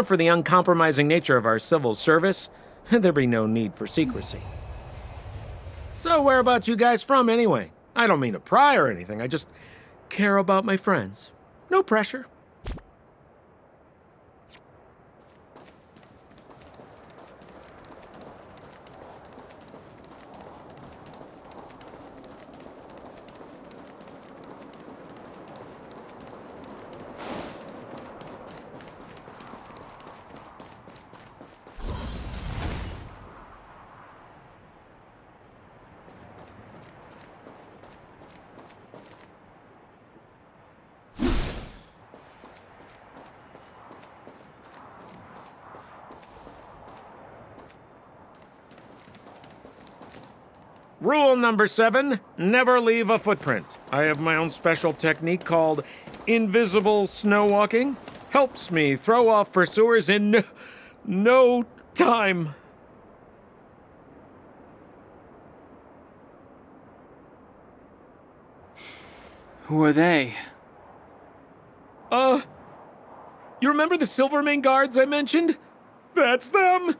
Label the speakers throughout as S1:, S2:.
S1: For the uncompromising nature of our civil service, there'd be no need for secrecy. So whereabouts you guys from, anyway? I don't mean to pry or anything, I just care about my friends. No pressure. Rule number 7, never leave a footprint. I have my own special technique called invisible snow walking. Helps me throw off pursuers in no time.
S2: Who are they?
S1: You remember the Silvermane guards I mentioned? That's them!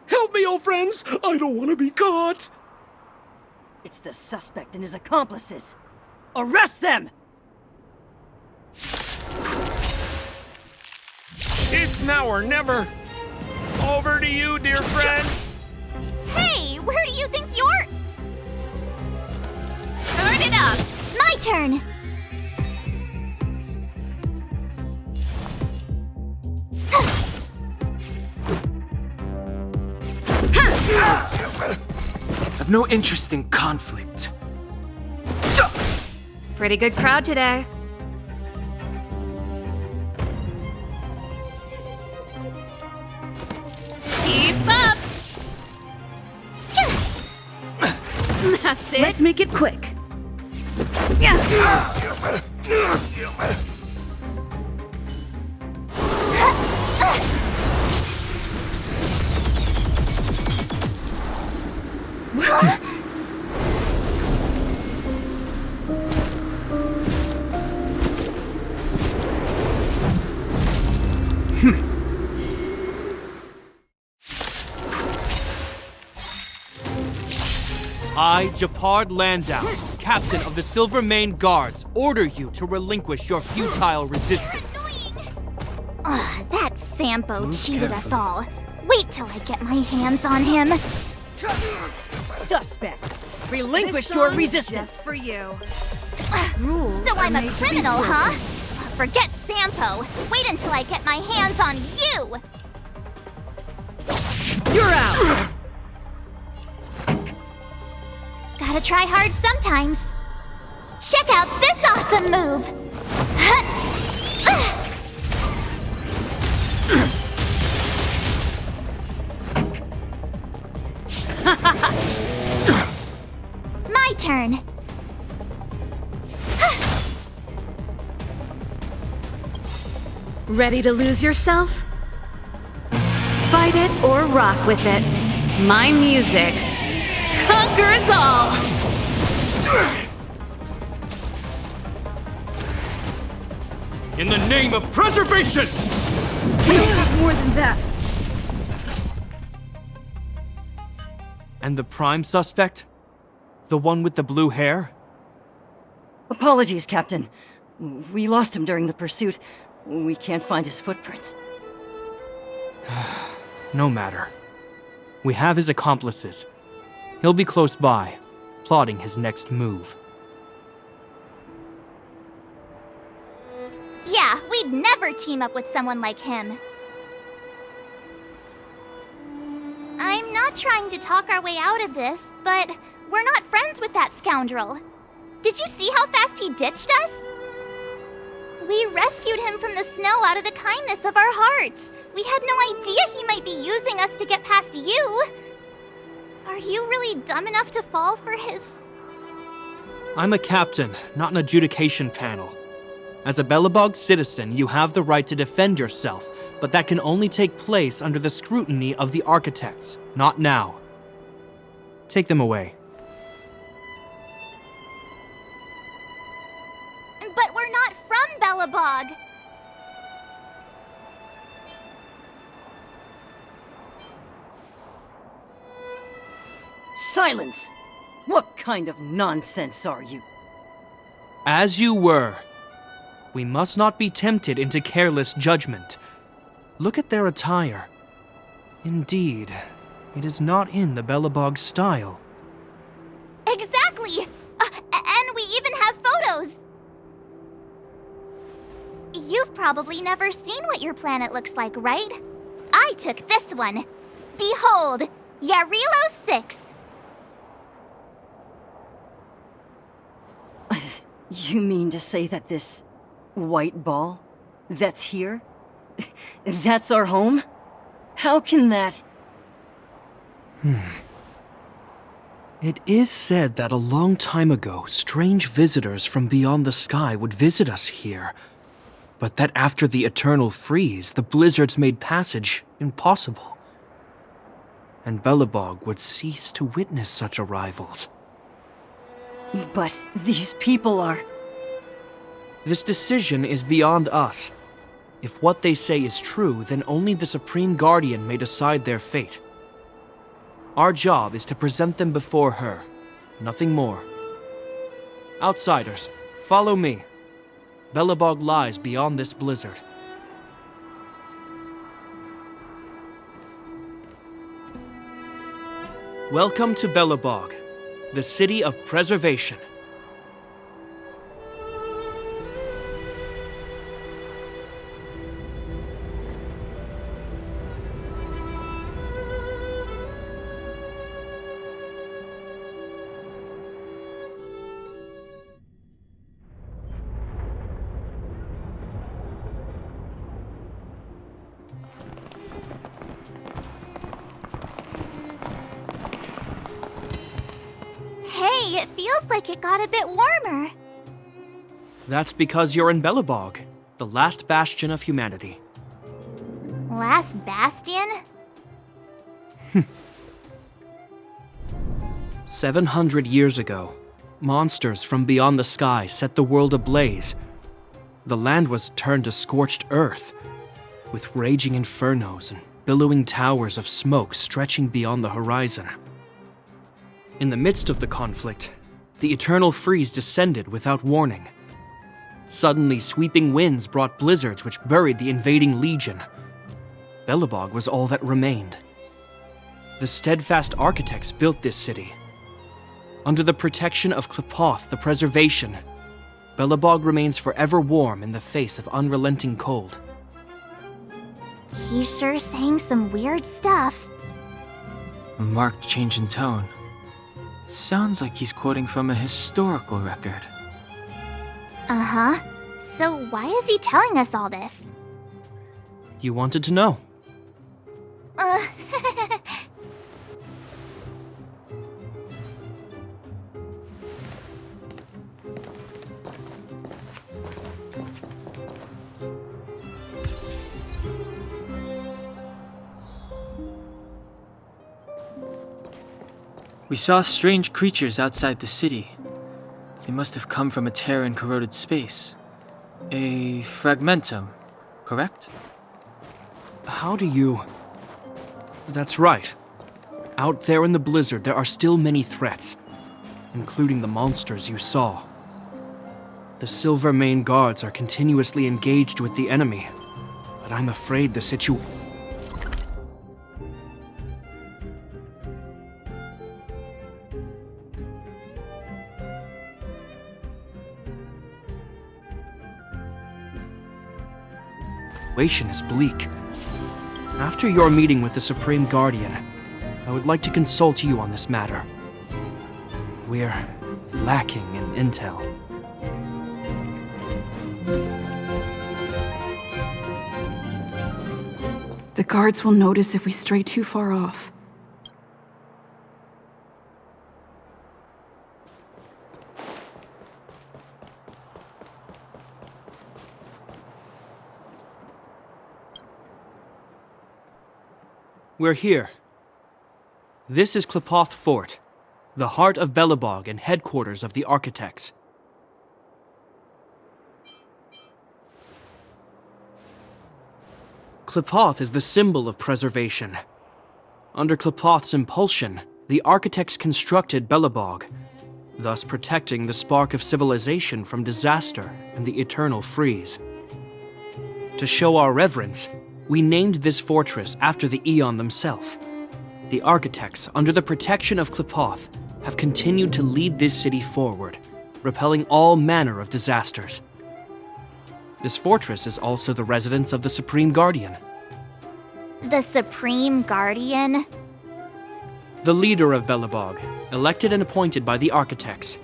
S1: Help me, old friends! I don't want to be caught!
S3: It's the suspect and his accomplices. Arrest them!
S1: It's now or never. Over to you, dear friends.
S4: Hey, where do you think you're... Turn it up! My turn!
S2: I've no interest in conflict.
S5: Pretty good crowd today.
S4: Keep up!
S5: That's it.
S3: Let's make it quick.
S6: I, Gepard Landau, captain of the Silvermane Guards, order you to relinquish your futile resistance.
S4: Ugh, that Sampo cheated us all. Wait till I get my hands on him.
S3: Suspect, relinquish your resistance.
S5: Just for you.
S4: So I'm a criminal, huh? Forget Sampo. Wait until I get my hands on you!
S3: You're out!
S4: Gotta try hard sometimes. Check out this awesome move! My turn.
S5: Ready to lose yourself? Fight it or rock with it. My music conquers all!
S6: In the name of preservation!
S3: We'll take more than that.
S6: And the prime suspect? The one with the blue hair?
S3: Apologies, Captain. We lost him during the pursuit. We can't find his footprints.
S6: No matter. We have his accomplices. He'll be close by, plotting his next move.
S4: Yeah, we'd never team up with someone like him. I'm not trying to talk our way out of this, but we're not friends with that scoundrel. Did you see how fast he ditched us? We rescued him from the snow out of the kindness of our hearts. We had no idea he might be using us to get past you. Are you really dumb enough to fall for his...
S6: I'm a captain, not an adjudication panel. As a Belobog citizen, you have the right to defend yourself, but that can only take place under the scrutiny of the architects, not now. Take them away.
S4: But we're not from Belobog.
S3: Silence! What kind of nonsense are you?
S6: As you were. We must not be tempted into careless judgment. Look at their attire. Indeed, it is not in the Belobog style.
S4: Exactly! And we even have photos! You've probably never seen what your planet looks like, right? I took this one. Behold, Yarilo 6.
S3: You mean to say that this white ball that's here, that's our home? How can that...
S6: It is said that a long time ago, strange visitors from beyond the sky would visit us here. But that after the eternal freeze, the blizzards made passage impossible. And Belobog would cease to witness such arrivals.
S3: But these people are...
S6: This decision is beyond us. If what they say is true, then only the Supreme Guardian may decide their fate. Our job is to present them before her, nothing more. Outsiders, follow me. Belobog lies beyond this blizzard. Welcome to Belobog, the city of preservation.
S4: Hey, it feels like it got a bit warmer.
S6: That's because you're in Belobog, the last bastion of humanity.
S4: Last bastion?
S6: 700 years ago, monsters from beyond the sky set the world ablaze. The land was turned to scorched earth, with raging infernos and billowing towers of smoke stretching beyond the horizon. In the midst of the conflict, the eternal freeze descended without warning. Suddenly, sweeping winds brought blizzards which buried the invading legion. Belobog was all that remained. The steadfast architects built this city. Under the protection of Klepoth, the preservation, Belobog remains forever warm in the face of unrelenting cold.
S4: He's sure saying some weird stuff.
S2: A marked change in tone. Sounds like he's quoting from a historical record.
S4: Uh-huh. So why is he telling us all this?
S6: You wanted to know.
S4: Uh...
S2: We saw strange creatures outside the city. They must have come from a Terran-corroded space. A fragmentum, correct?
S6: How do you... That's right. Out there in the blizzard, there are still many threats, including the monsters you saw. The Silvermane guards are continuously engaged with the enemy, but I'm afraid the situation is bleak. After your meeting with the Supreme Guardian, I would like to consult you on this matter. We're lacking in intel.
S7: The guards will notice if we stray too far off.
S6: We're here. This is Klepoth Fort, the heart of Belobog and headquarters of the architects. Klepoth is the symbol of preservation. Under Klepoth's impulsion, the architects constructed Belobog, thus protecting the spark of civilization from disaster and the eternal freeze. To show our reverence, we named this fortress after the Aeon themselves. The architects, under the protection of Qlipoth, have continued to lead this city forward, repelling all manner of disasters. This fortress is also the residence of the Supreme Guardian.
S4: The Supreme Guardian?
S6: The leader of Belobog, elected and appointed by the architects.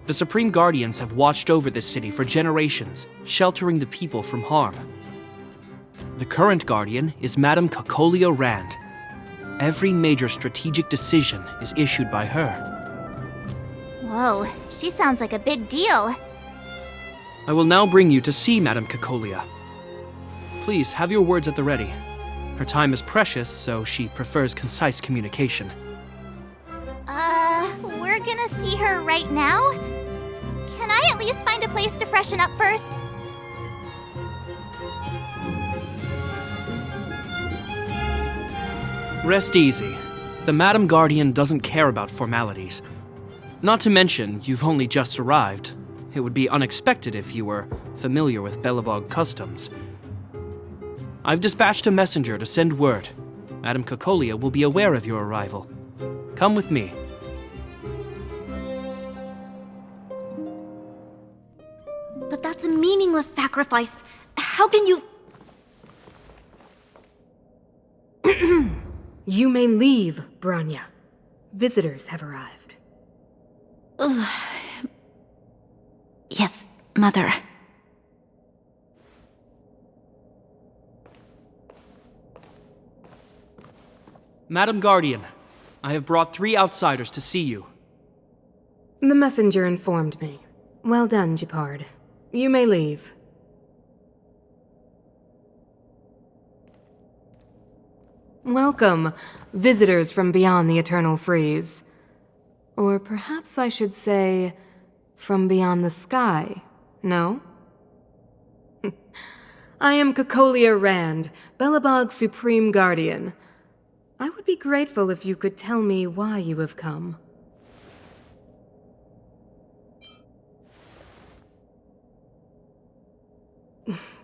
S6: The Supreme Guardians have watched over this city for generations, sheltering the people from harm. The current Guardian is Madame Cocolia Rand. Every major strategic decision is issued by her.
S4: Whoa, she sounds like a big deal.
S6: I will now bring you to see Madame Cocolia. Please, have your words at the ready. Her time is precious, so she prefers concise communication.
S4: We're gonna see her right now? Can I at least find a place to freshen up first?
S6: Rest easy. The Madam Guardian doesn't care about formalities. Not to mention, you've only just arrived. It would be unexpected if you were familiar with Belobog customs. I've dispatched a messenger to send word. Madame Cocolia will be aware of your arrival. Come with me.
S5: But that's a meaningless sacrifice. How can you...
S8: You may leave, Branya. Visitors have arrived.
S5: Yes, Mother.
S6: Madam Guardian, I have brought 3 outsiders to see you.
S8: The messenger informed me. Well done, Gepard. You may leave. Welcome, visitors from beyond the eternal freeze. Or perhaps I should say, from beyond the sky, no? I am Cocolia Rand, Belobog's Supreme Guardian. I would be grateful if you could tell me why you have come.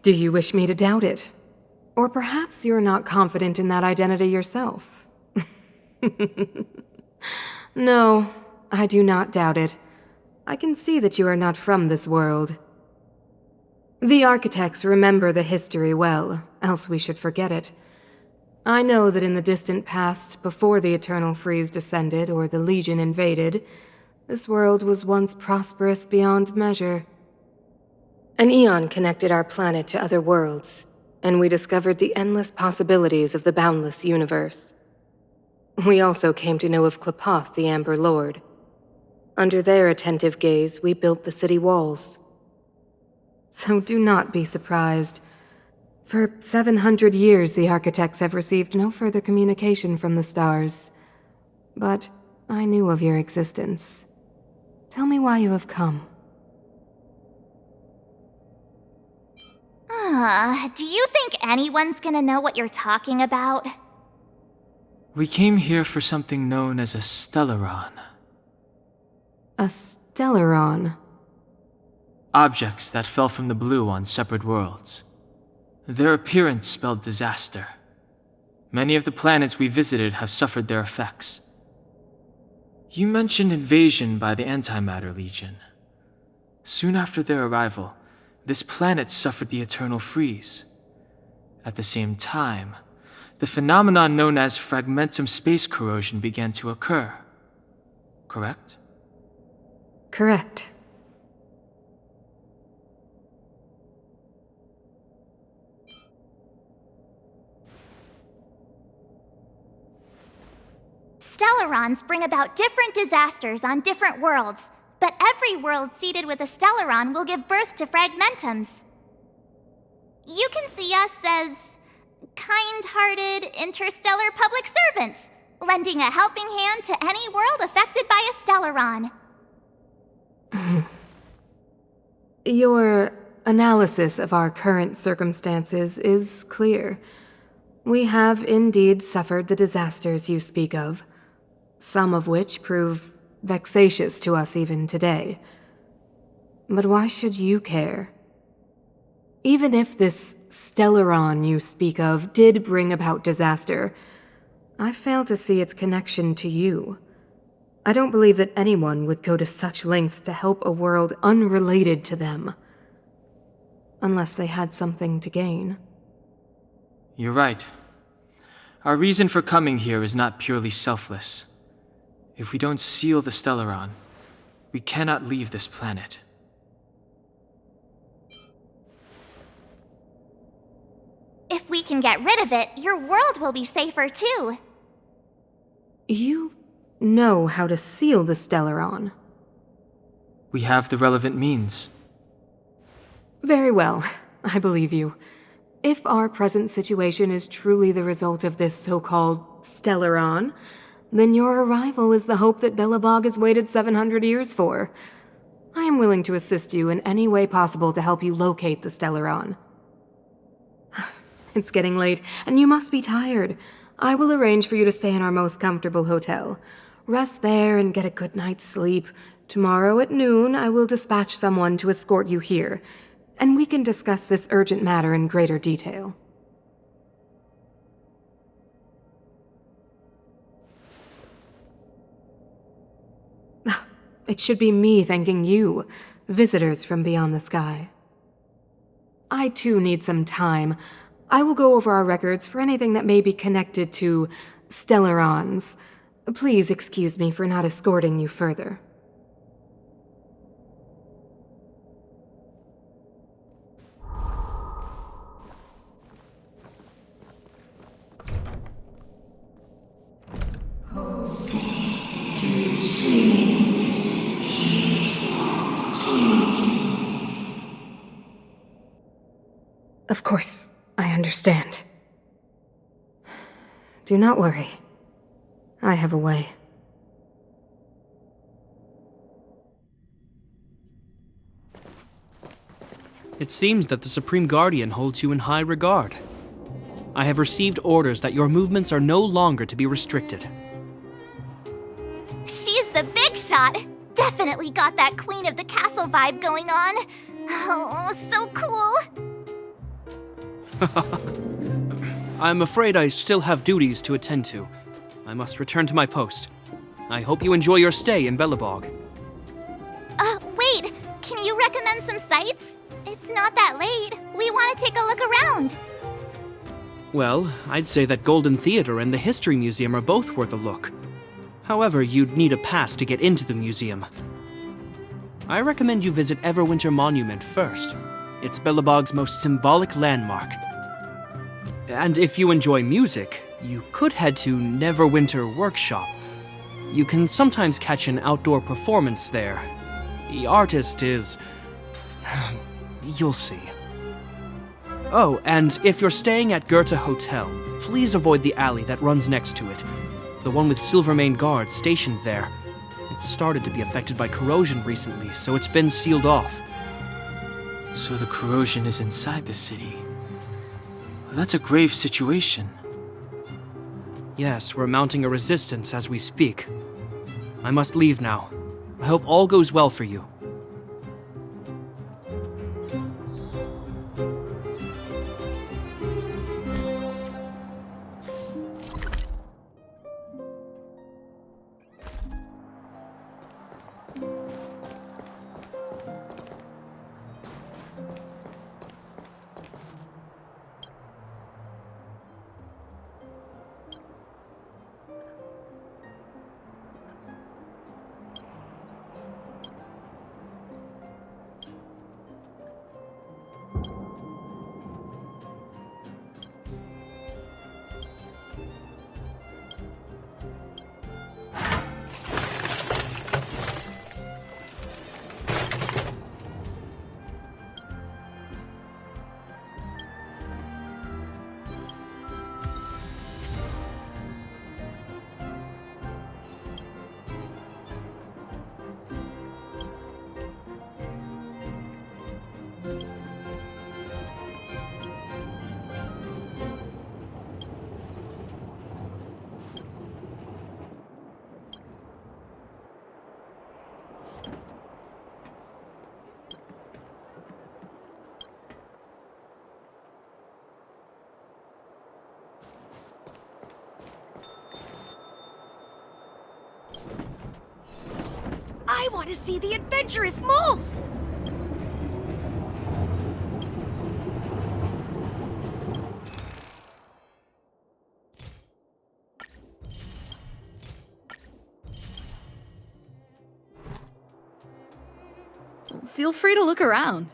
S8: Do you wish me to doubt it? Or perhaps you're not confident in that identity yourself. No, I do not doubt it. I can see that you are not from this world. The architects remember the history well, else we should forget it. I know that in the distant past, before the Eternal Freeze descended or the Legion invaded, this world was once prosperous beyond measure. An Aeon connected our planet to other worlds, and we discovered the endless possibilities of the boundless universe. We also came to know of Qlipoth, the Amber Lord. Under their attentive gaze, we built the city walls. So do not be surprised. For 700 years, the architects have received no further communication from the stars. But I knew of your existence. Tell me why you have come.
S4: Do you think anyone's gonna know what you're talking about?
S2: We came here for something known as a Stellaron.
S8: A Stellaron?
S2: Objects that fell from the blue on separate worlds. Their appearance spelled disaster. Many of the planets we visited have suffered their effects. You mentioned invasion by the Antimatter Legion. Soon after their arrival, this planet suffered the Eternal Freeze. At the same time, the phenomenon known as fragmentum space corrosion began to occur. Correct?
S8: Correct.
S4: Stellarons bring about different disasters on different worlds, but every world seeded with a Stellaron will give birth to fragmentums. You can see us as kind-hearted interstellar public servants, lending a helping hand to any world affected by a Stellaron.
S8: Your analysis of our current circumstances is clear. We have indeed suffered the disasters you speak of. some of which prove vexatious to us even today. But why should you care? Even if this Stellaron you speak of did bring about disaster, I fail to see its connection to you. I don't believe that anyone would go to such lengths to help a world unrelated to them. Unless they had something to gain.
S2: You're right. Our reason for coming here is not purely selfless. If we don't seal the Stellaron, we cannot leave this planet.
S4: If we can get rid of it, your world will be safer too.
S8: You know how to seal the Stellaron.
S2: We have the relevant means.
S8: Very well, I believe you. If our present situation is truly the result of this so-called Stellaron, then your arrival is the hope that Belobog has waited 700 years for. I am willing to assist you in any way possible to help you locate the Stellaron. It's getting late, and you must be tired. I will arrange for you to stay in our most comfortable hotel. Rest there and get a good night's sleep. Tomorrow at noon, I will dispatch someone to escort you here, and we can discuss this urgent matter in greater detail. It should be me thanking you, visitors from beyond the sky. I too need some time. I will go over our records for anything that may be connected to Stellarons. Please excuse me for not escorting you further. Of course, I understand. Do not worry. I have a way.
S6: It seems that the Supreme Guardian holds you in high regard. I have received orders that your movements are no longer to be restricted.
S4: She's the big shot! Definitely got that Queen of the Castle vibe going on. Oh, so cool!
S6: I'm afraid I still have duties to attend to. I must return to my post. I hope you enjoy your stay in Belobog.
S4: Wait! Can you recommend some sites? It's not that late. We want to take a look around.
S6: Well, I'd say that Golden Theater and the History Museum are both worth a look. However, you'd need a pass to get into the museum. I recommend you visit Everwinter Monument first. It's Belobog's most symbolic landmark. And if you enjoy music, you could head to Neverwinter Workshop. You can sometimes catch an outdoor performance there. The artist is... you'll see. Oh, and if you're staying at Goethe Hotel, please avoid the alley that runs next to it. The one with Silvermane guards stationed there. It's started to be affected by corrosion recently, so it's been sealed off.
S2: So the corrosion is inside the city. Well, that's a grave situation.
S6: Yes, we're mounting a resistance as we speak. I must leave now. I hope all goes well for you.
S3: I want to see the adventurous moles!
S5: Feel free to look around.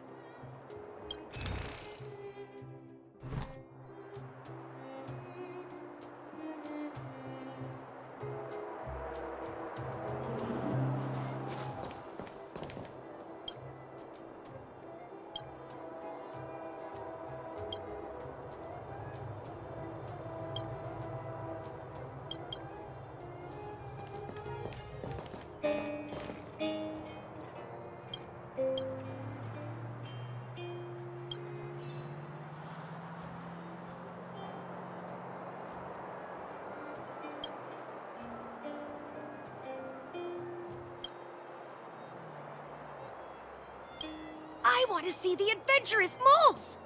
S3: I want to see the adventurous moles!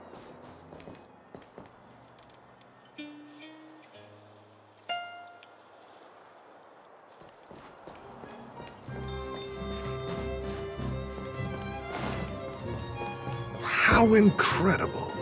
S9: How incredible!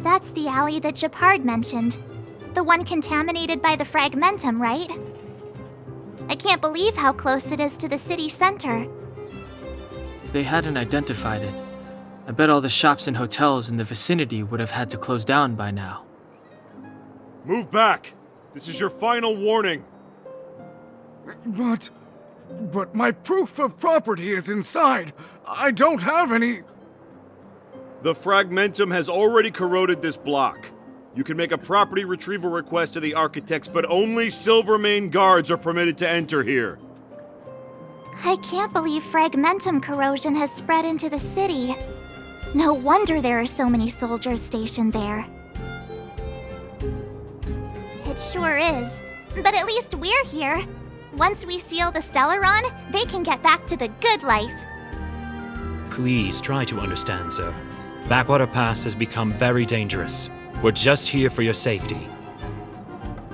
S4: That's the alley that Gepard mentioned. The one contaminated by the fragmentum, right? I can't believe how close it is to the city center.
S2: If they hadn't identified it, I bet all the shops and hotels in the vicinity would have had to close down by now.
S9: Move back! This is your final warning!
S10: But my proof of property is inside. I don't have any...
S9: The fragmentum has already corroded this block. You can make a property retrieval request to the architects, but only Silvermane guards are permitted to enter here.
S4: I can't believe fragmentum corrosion has spread into the city. No wonder there are so many soldiers stationed there. It sure is. But at least we're here. Once we seal the Stellaron, they can get back to the good life.
S11: Please try to understand, sir. Backwater Pass has become very dangerous. We're just here for your safety.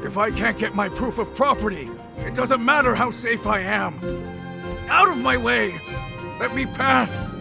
S10: If I can't get my proof of property, it doesn't matter how safe I am. Out of my way! Let me pass!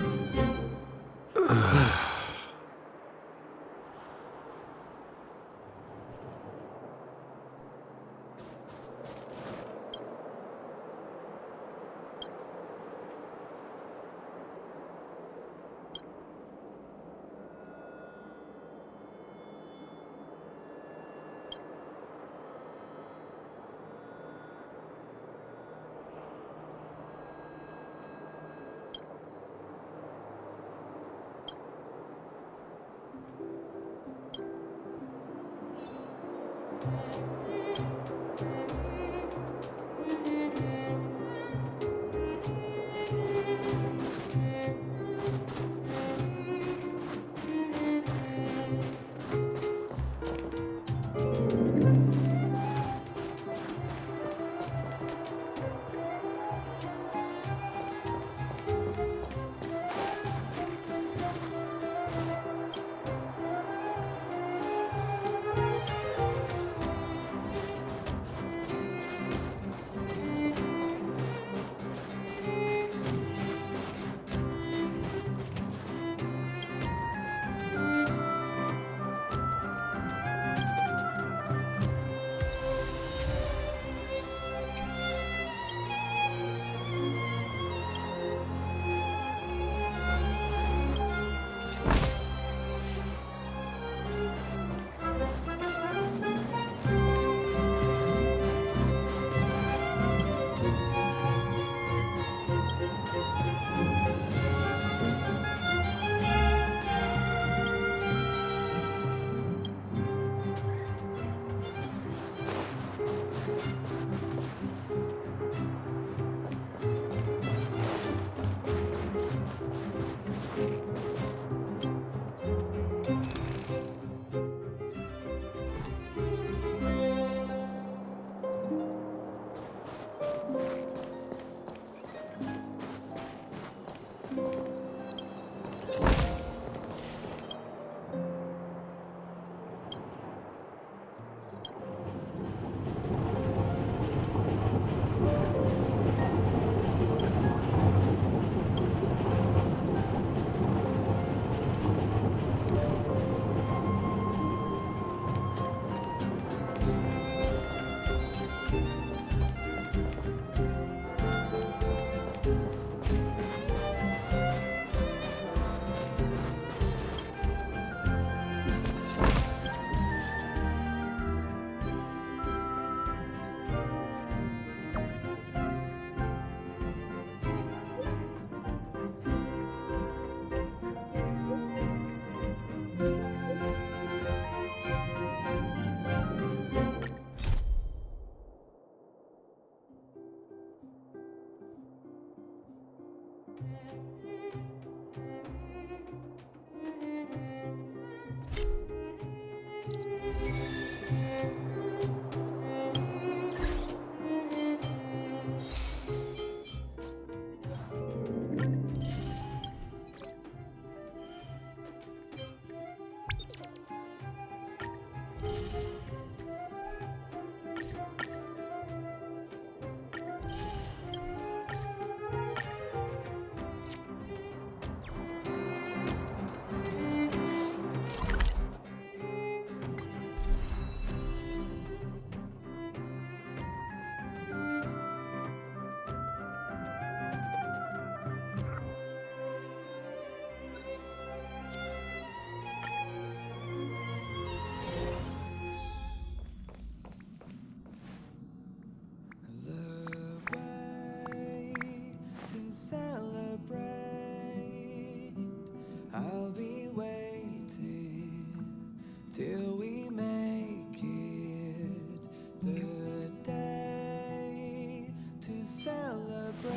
S12: Till we make it the day to celebrate.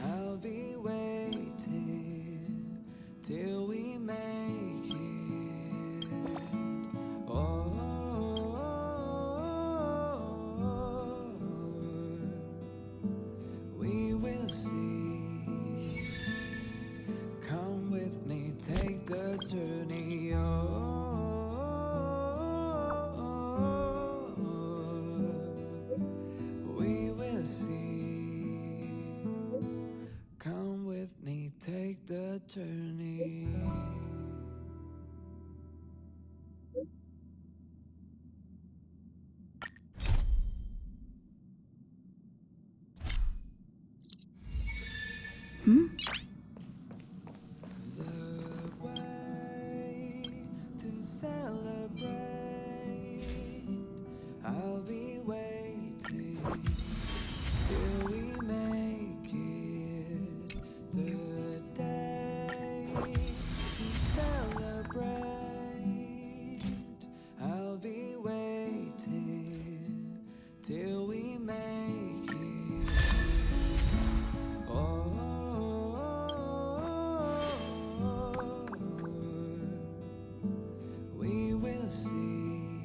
S12: I'll be waiting till we make it. Oh, we will see. Come with me, take the journey. We will see. Come with me, take the journey. I'll be waiting till we make it the day to celebrate. I'll be waiting till we make it. Oh, we will see.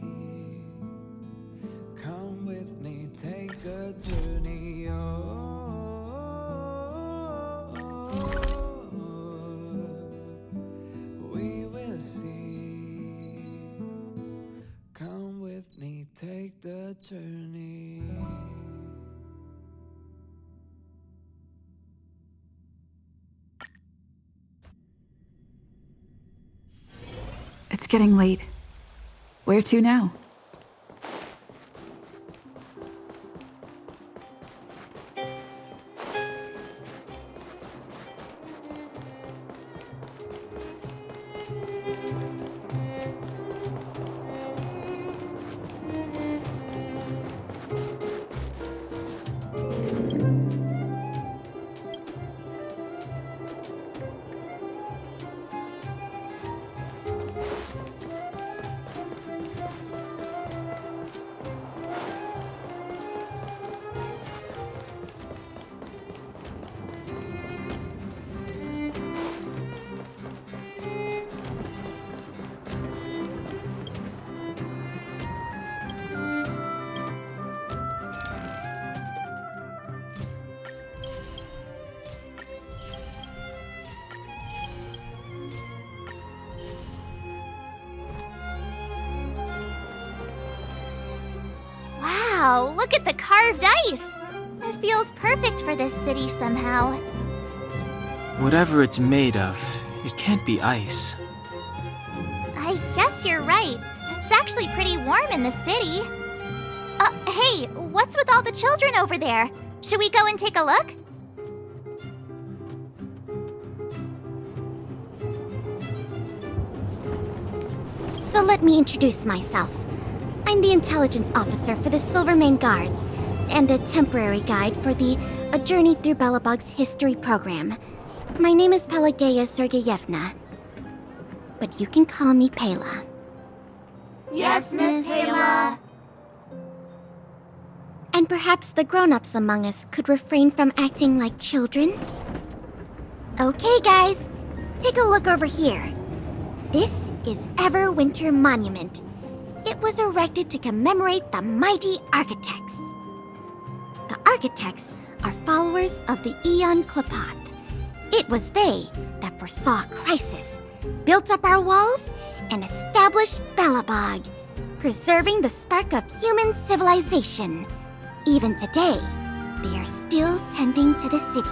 S12: Come with me, take a journey. We will see. Come with me, take the journey.
S7: It's getting late. Where to now?
S4: Wow, look at the carved ice! It feels perfect for this city somehow.
S2: Whatever it's made of, it can't be ice.
S4: I guess you're right. It's actually pretty warm in the city. Hey, what's with all the children over there? Should we go and take a look?
S13: So let me introduce myself. I'm the intelligence officer for the Silvermane Guards, and a temporary guide for the A Journey Through Belobog's history program. My name is Pelageya Sergeyevna, but you can call me Pela.
S4: Yes, Miss Pela.
S13: And perhaps the grown-ups among us could refrain from acting like children? Okay, guys, take a look over here. This is Everwinter Monument. It was erected to commemorate the mighty architects. The architects are followers of the Aeon Gepard. It was they that foresaw crisis, built up our walls, and established Belobog, preserving the spark of human civilization. Even today, they are still tending to the city.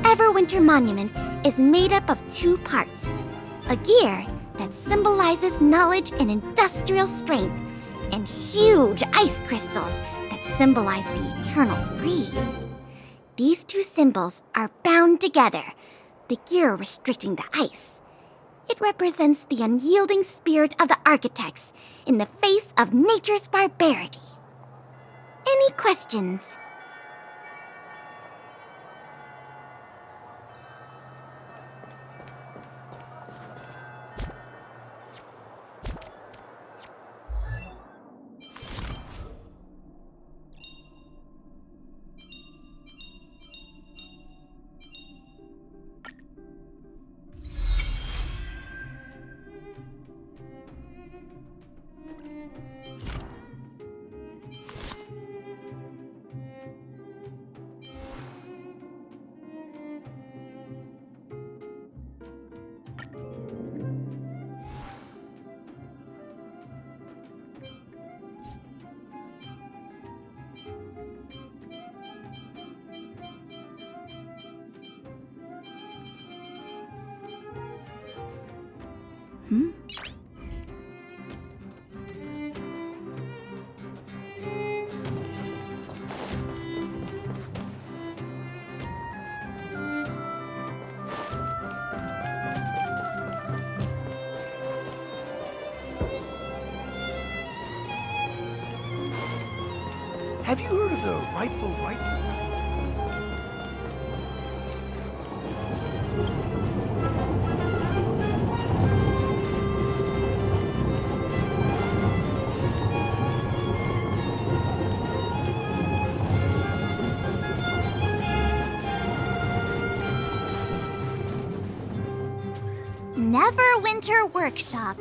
S13: Everwinter Monument is made up of 2 parts. A gear that symbolizes knowledge and industrial strength, and huge ice crystals that symbolize the eternal freeze. These 2 symbols are bound together, the gear restricting the ice. It represents the unyielding spirit of the architects in the face of nature's barbarity. Any questions?
S14: Have you heard of the Rightful Rights Society?
S4: Neverwinter Workshop.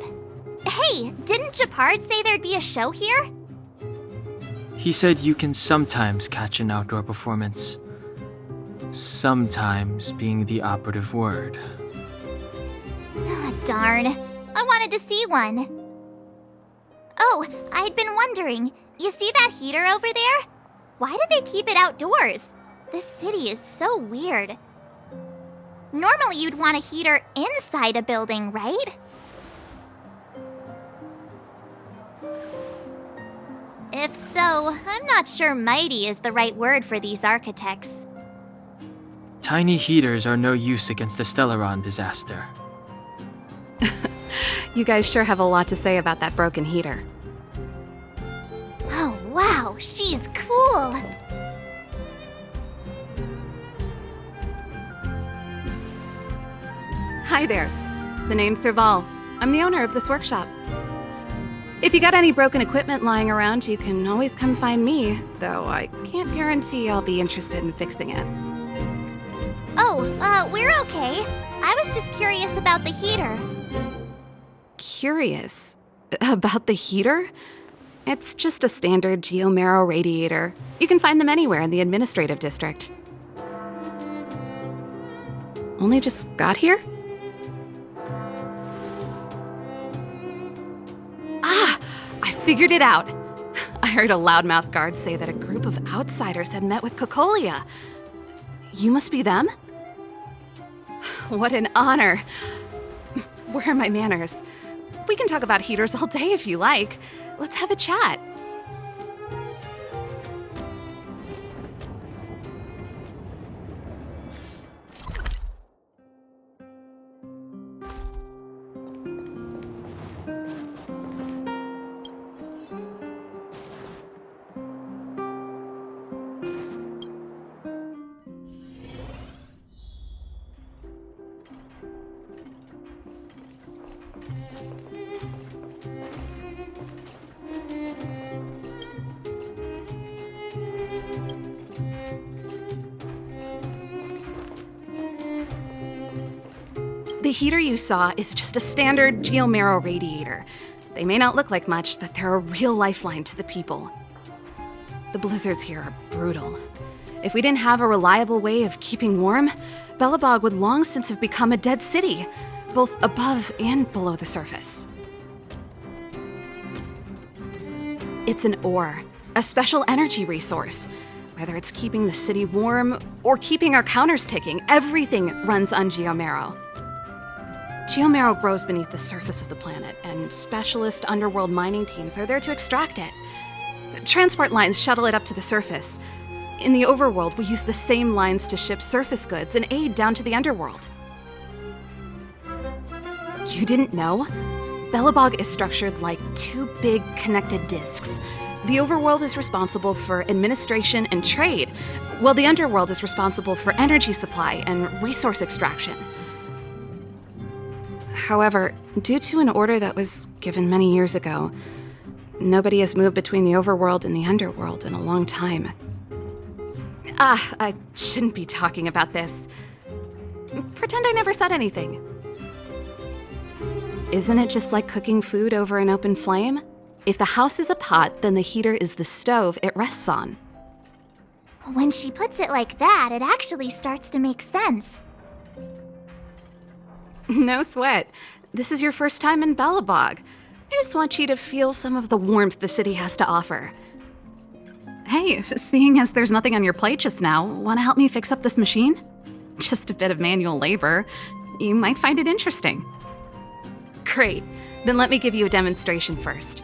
S4: Hey, didn't Gepard say there'd be a show here?
S2: He said you can sometimes catch an outdoor performance. Sometimes being the operative word.
S4: Ah, darn. I wanted to see one. Oh, I'd been wondering. You see that heater over there? Why do they keep it outdoors? This city is so weird. Normally you'd want a heater inside a building, right? If so, I'm not sure mighty is the right word for these architects.
S2: Tiny heaters are no use against the Stellaron disaster.
S5: You guys sure have a lot to say about that broken heater.
S4: Oh, wow, she's cool.
S5: Hi there. The name's Serval. I'm the owner of this workshop. If you got any broken equipment lying around, you can always come find me, though I can't guarantee I'll be interested in fixing it.
S4: Oh, we're okay. I was just curious about the heater.
S5: Curious? About the heater? It's just a standard geomarrow radiator. You can find them anywhere in the administrative district. Only just got here? Ah! I figured it out! I heard a loudmouth guard say that a group of outsiders had met with Cocolia. You must be them? What an honor. Where are my manners? We can talk about heaters all day if you like. Let's have a chat. The heater you saw is just a standard geomarrow radiator. They may not look like much, but they're a real lifeline to the people. The blizzards here are brutal. If we didn't have a reliable way of keeping warm, Belobog would long since have become a dead city, both above and below the surface. It's an ore, a special energy resource. Whether it's keeping the city warm or keeping our counters ticking, everything runs on geomarrow. Geomarrow grows beneath the surface of the planet, and specialist underworld mining teams are there to extract it. Transport lines shuttle it up to the surface. In the overworld, we use the same lines to ship surface goods and aid down to the underworld. You didn't know? Belobog is structured like two big connected disks. The overworld is responsible for administration and trade, while the underworld is responsible for energy supply and resource extraction. However, due to an order that was given many years ago, nobody has moved between the overworld and the underworld in a long time. I shouldn't be talking about this. Pretend I never said anything. Isn't it just like cooking food over an open flame? If the house is a pot, then the heater is the stove it rests on.
S4: When she puts it like that, it actually starts to make sense.
S5: No sweat. This is your first time in Belobog. I just want you to feel some of the warmth the city has to offer. Hey, seeing as there's nothing on your plate just now, want to help me fix up this machine? Just a bit of manual labor. You might find it interesting. Great. Then let me give you a demonstration first.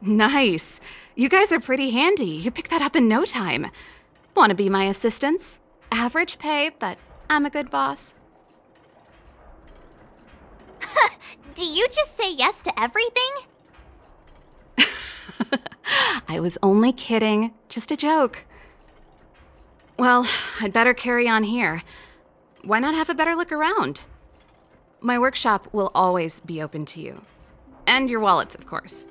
S5: Nice. You guys are pretty handy. You picked that up in no time. Want to be my assistants? Average pay, but I'm a good boss.
S4: Do you just say yes to everything?
S5: I was only kidding. Just a joke. Well, I'd better carry on here. Why not have a better look around? My workshop will always be open to you. And your wallets, of course.